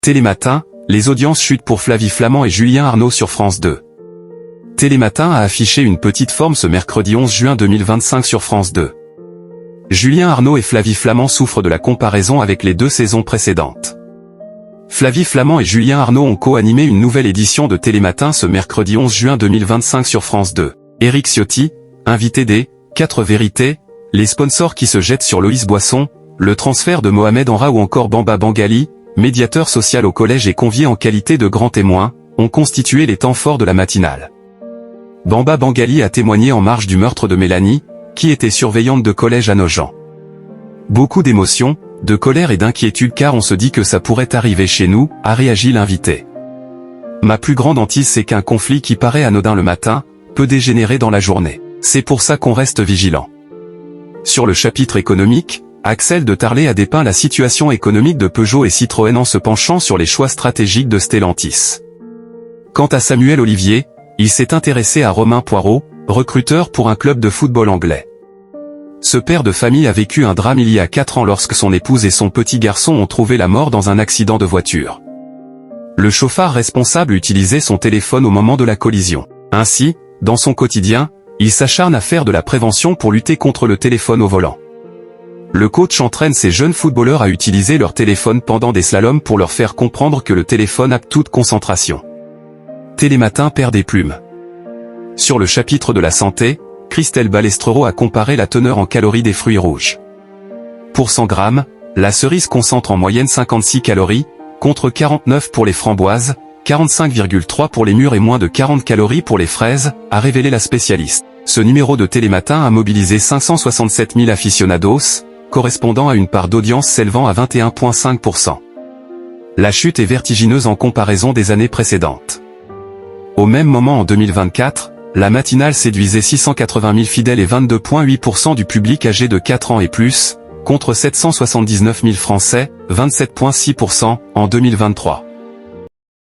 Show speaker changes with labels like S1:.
S1: Télématin, les audiences chutent pour Flavie Flament et Julien Arnaud sur France 2. Télématin a affiché une petite forme ce mercredi 11 juin 2025 sur France 2. Julien Arnaud et Flavie Flament souffrent de la comparaison avec les deux saisons précédentes. Flavie Flament et Julien Arnaud ont co-animé une nouvelle édition de Télématin ce mercredi 11 juin 2025 sur France 2. Éric Ciotti, invité des 4 vérités, les sponsors qui se jettent sur Loïs Boisson, le transfert de Mohamed Enra ou encore Bamba Bangali, médiateur social au collège et convié en qualité de grand témoin, ont constitué les temps forts de la matinale. Bamba Bangali a témoigné en marge du meurtre de Mélanie, qui était surveillante de collège à Nogent. Beaucoup d'émotions, de colère et d'inquiétude car on se dit que ça pourrait arriver chez nous, a réagi l'invité. Ma plus grande hantise c'est qu'un conflit qui paraît anodin le matin, peut dégénérer dans la journée. C'est pour ça qu'on reste vigilant. Sur le chapitre économique, Axel de Tarlé a dépeint la situation économique de Peugeot et Citroën en se penchant sur les choix stratégiques de Stellantis. Quant à Samuel Olivier, il s'est intéressé à Romain Poirot, recruteur pour un club de football anglais. Ce père de famille a vécu un drame il y a 4 ans lorsque son épouse et son petit garçon ont trouvé la mort dans un accident de voiture. Le chauffard responsable utilisait son téléphone au moment de la collision. Ainsi, dans son quotidien, il s'acharne à faire de la prévention pour lutter contre le téléphone au volant. Le coach entraîne ses jeunes footballeurs à utiliser leur téléphone pendant des slaloms pour leur faire comprendre que le téléphone a toute concentration. Télématin perd des plumes. Sur le chapitre de la santé, Christelle Balestrero a comparé la teneur en calories des fruits rouges. Pour 100 grammes, la cerise concentre en moyenne 56 calories, contre 49 pour les framboises, 45,3 pour les mûres et moins de 40 calories pour les fraises, a révélé la spécialiste. Ce numéro de Télématin a mobilisé 567 000 aficionados, correspondant à une part d'audience s'élevant à 21,5%. La chute est vertigineuse en comparaison des années précédentes. Au même moment en 2024, la matinale séduisait 680 000 fidèles et 22,8% du public âgé de 4 ans et plus, contre 779 000 Français, 27,6% en 2023.